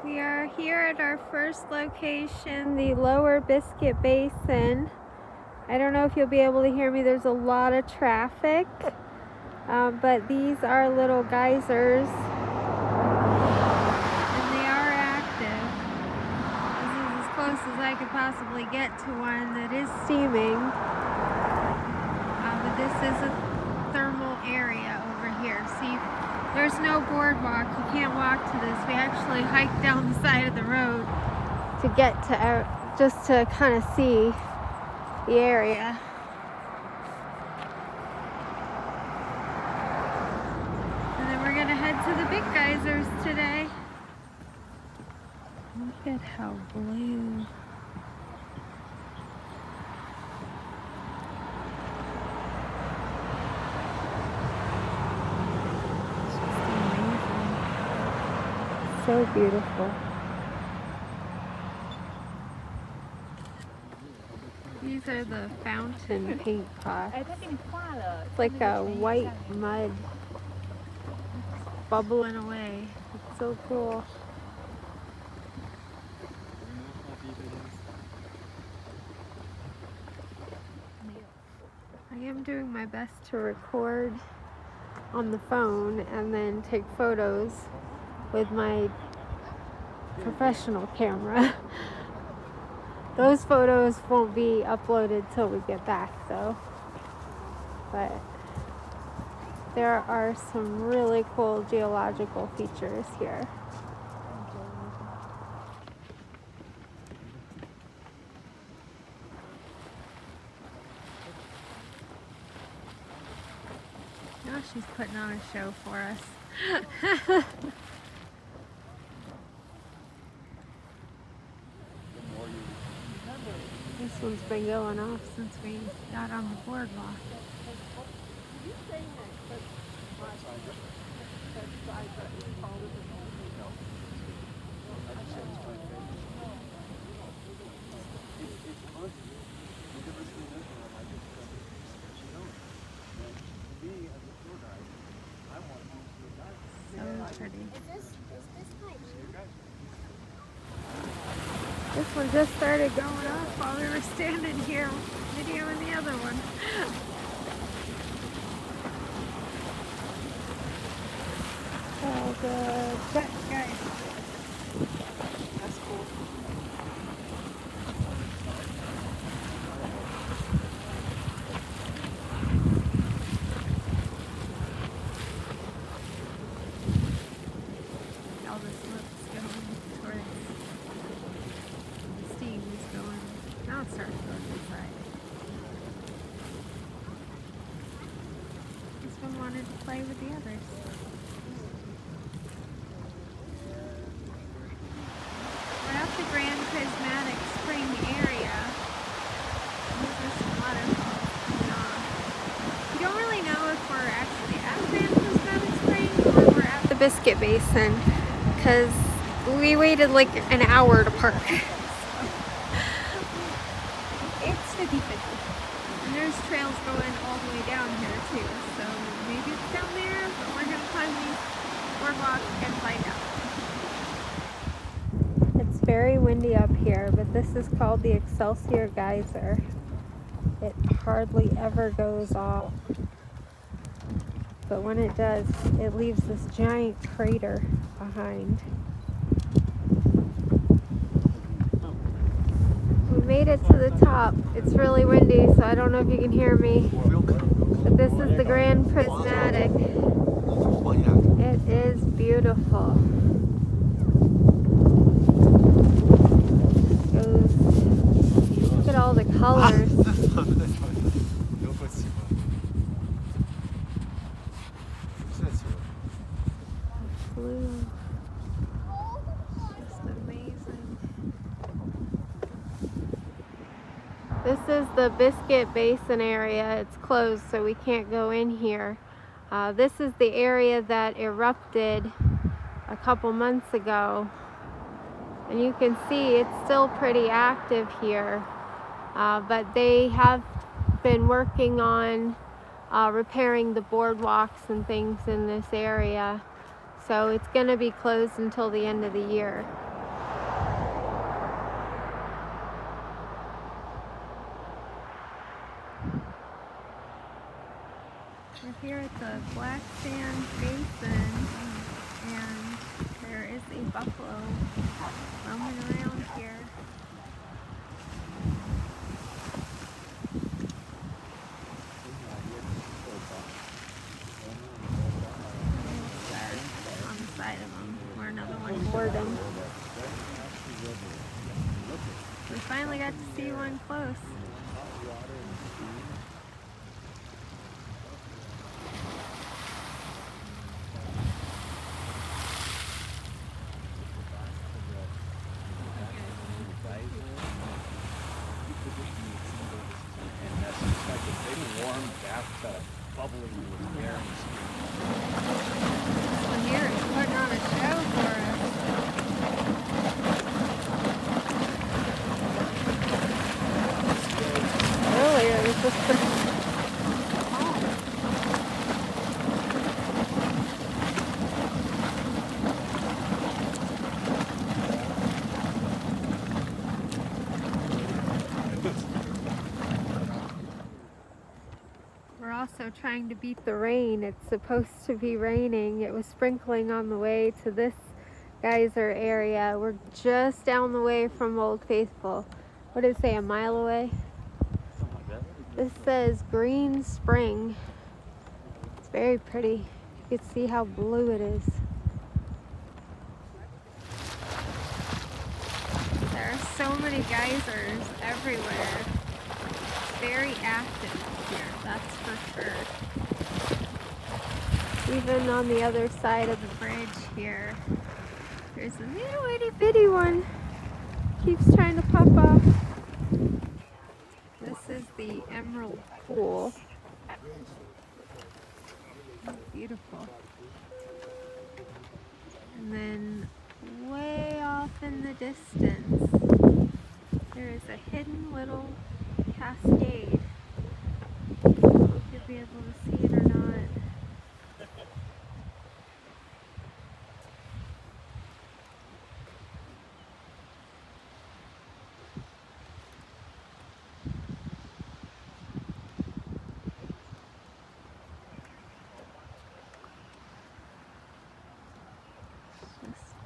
We are here at our first location, the Lower Biscuit Basin. I don't know if you'll be able to hear me. There's a lot of traffic, but these are little geysers, and they are active. This is as close as I could possibly get to one that is steaming, but this is a thermal area over here. See, there's no boardwalk. You can't walk to this. We actually hiked down the side of the road to get to just to kind of see the area. And then we're gonna head to the big geysers today. Look at how blue. So beautiful. These are the fountain paint pots. It's like a white mud bubbling away. It's so cool. I am doing my best to record on the phone and then take photos with my professional camera. Those photos won't be uploaded till we get back though. But there are some really cool geological features here. Now she's putting on a show for us. This one's been going off since we got on the boardwalk. So pretty. This one just started going off while we were standing here videoing the other one. Oh, good. That guy. That's cool. All the smoke's going towards the steam is going. Now it starts going inside. This one wanted to play with the others. We're at the Grand Prismatic Spring area. There's some waterfalls coming off. We don't really know if we're actually at Grand Prismatic Spring or we're at the Biscuit Basin, because we waited like an hour to park. It's 50-50. And there's trails going all the way down here too. So maybe it's down there, but we're going to climb the boardwalk and find out. It's very windy up here, but this is called the Excelsior Geyser. It hardly ever goes off. But when it does, it leaves this giant crater behind. We made it to the top. It's really windy, so I don't know if you can hear me. But this is the Grand Prismatic. It is beautiful. Look at all the colors. Blue. Just amazing. This is the Biscuit Basin area. It's closed, so we can't go in here. This is the area that erupted a couple months ago. And you can see it's still pretty active here. But they have been working on repairing the boardwalks and things in this area. So it's going to be closed until the end of the year. black sand basin, and there is a buffalo roaming around here. On the side of them, where another one bored him. We finally got to see one close. And that's just like a big warm bathtub bubbling with air and steam. This one here is putting on a show for us. Earlier it was just pretty calm. We're also trying to beat the rain. It's supposed to be raining. It was sprinkling on the way to this geyser area. We're just down the way from Old Faithful. What did it say, a mile away? Something like that. This says Green Spring. It's very pretty. You can see how blue it is. There are so many geysers everywhere. It's very active here, that's for sure. Even on the other side of the bridge here, there's a little itty bitty one. Keeps trying to pop up. This is the Emerald Pool. Beautiful. And then way off in the distance, there is a hidden little cascade. You'll be able to see it or not.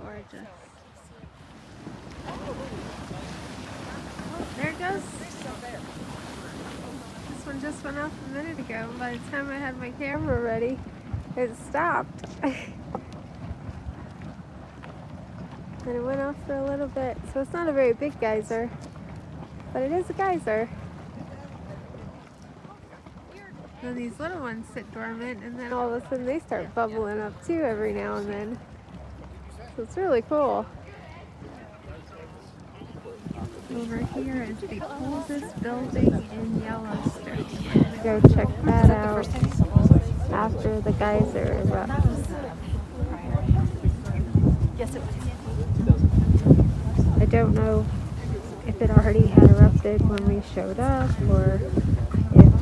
Gorgeous. Oh, there it goes. This one just went off a minute ago. By the time I had my camera ready, it stopped. And it went off for a little bit. So it's not a very big geyser, but it is a geyser. And these little ones sit dormant, and then all of a sudden they start bubbling up too every now and then. So it's really cool. Over here is the oldest building in Yellowstone. Go check that out after the geyser erupts. Yes, it was. I don't know if it already had erupted when we showed up or if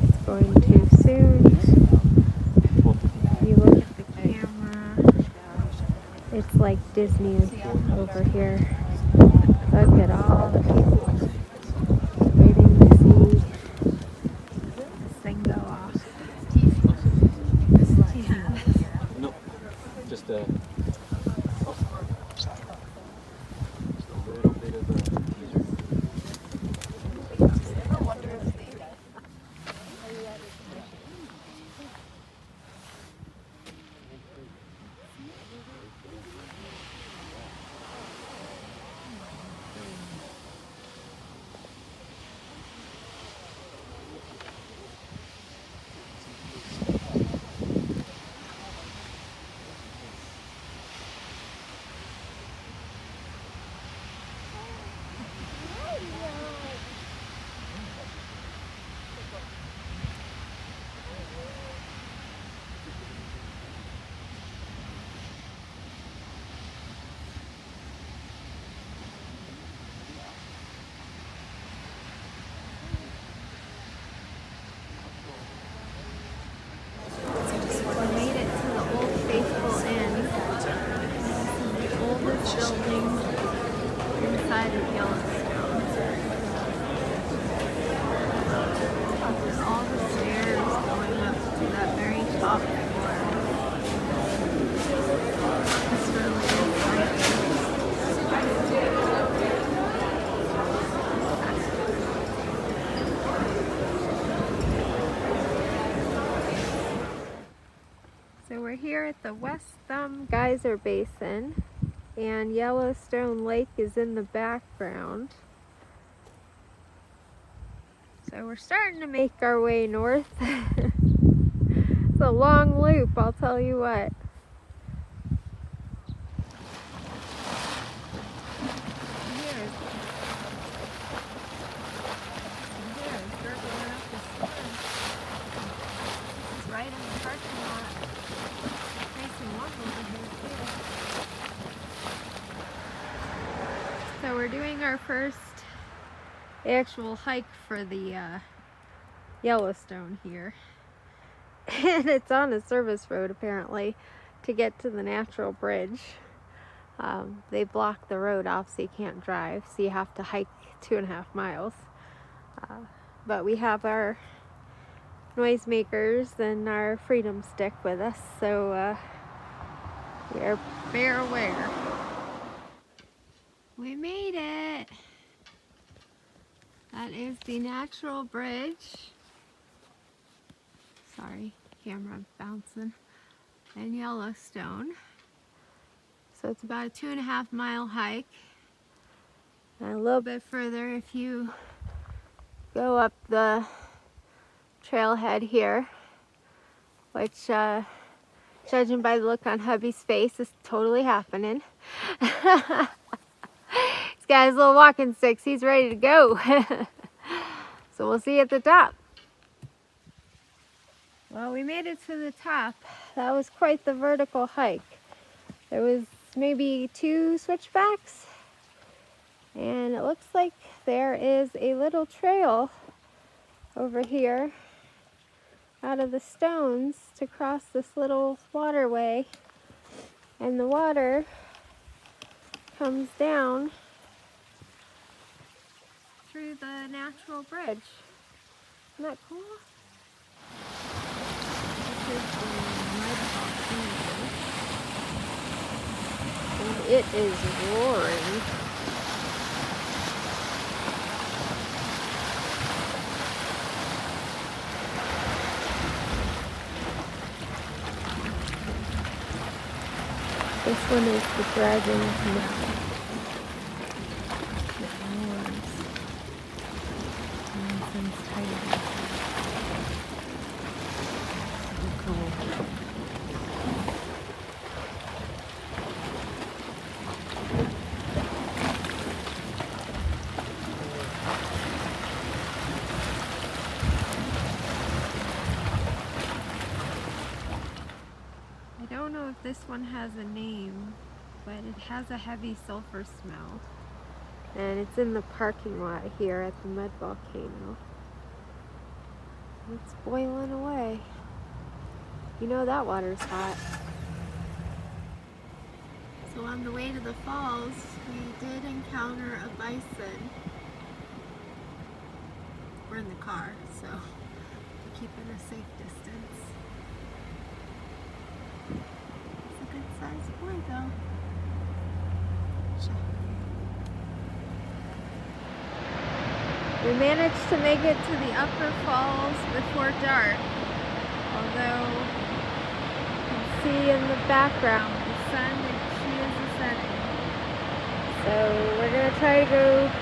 it's going too soon. You look at the camera. It's like Disney over here. Look at all the people waiting to see this thing go off. No, just a little bit of a teaser. Building inside of Yellowstone. There's all the stairs going up to that very the West Thumb Geyser Basin, and Yellowstone Lake is in the background. So we're starting to make our way north. It's a long loop, I'll tell you what. Right in the parking lot. Nice and warm over here too. So we're doing our first actual hike for the Yellowstone here. And it's on a service road apparently to get to the natural bridge. They block the road off so you can't drive, so you have to hike 2.5 miles. But we have our noisemakers and our freedom stick with us, so we're fair aware. We made it! That is the natural bridge. Sorry, camera bouncing. In Yellowstone. So it's about a 2.5 mile hike. And a little bit further if you go up the trailhead here, which judging by the look on hubby's face is totally happening. He's got his little walking sticks, he's ready to go. So we'll see you at the top. Well, we made it to the top. That was quite the vertical hike. There was maybe 2 switchbacks, and it looks like there is a little trail over here out of the stones to cross this little waterway, and the water comes down through the natural bridge. Isn't that cool? This is the and it is roaring. This one is the Dragon's Mouth. It roars. And sounds tight. So cool. I don't know if this one has a name, but it has a heavy sulfur smell. And it's in the parking lot here at the mud volcano. It's boiling away. You know that water's hot. So on the way to the falls, we did encounter a bison. We're in the car, so we're keeping a safe distance. It's a good sized boy though. We managed to make it to the upper falls before dark, although you can see in the background the sun, she is setting. So we're going to try to go to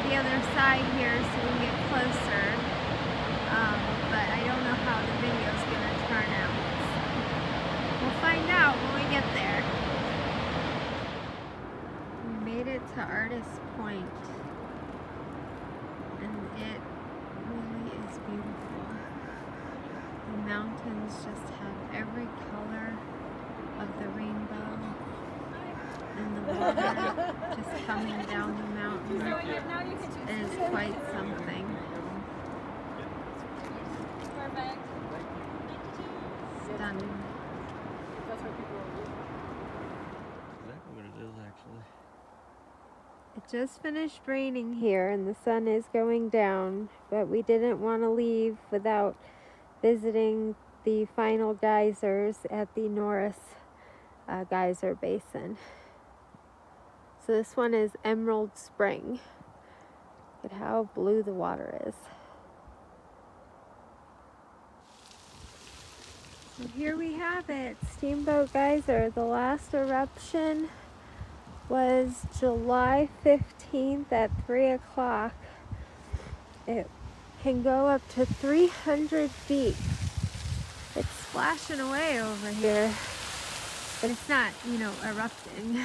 the other side here so we can get closer, but I don't know how the video is going to turn out. We'll find out when we get there. We made it to Artist Point. And it really is beautiful. The mountains just have every color of the rainbow, and the water just coming down the mountain is quite something. Perfect. Stunning. Exactly what it is, actually. It just finished raining here and the sun is going down, but we didn't want to leave without visiting the final geysers at the Norris Geyser Basin. So this one is Emerald Spring. Look at how blue the water is. And here we have it, Steamboat Geyser. The last eruption was July 15th at 3 o'clock. It can go up to 300 feet. It's splashing away over here, but it's not, erupting.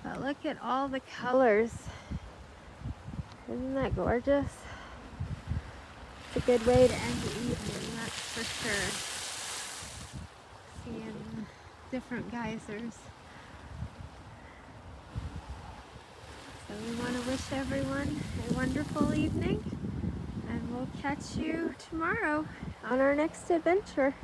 But look at all the colors. Isn't that gorgeous? It's a good way to end the evening, that's for sure. Seeing different geysers. So we want to wish everyone a wonderful evening, and we'll catch you tomorrow on our next adventure.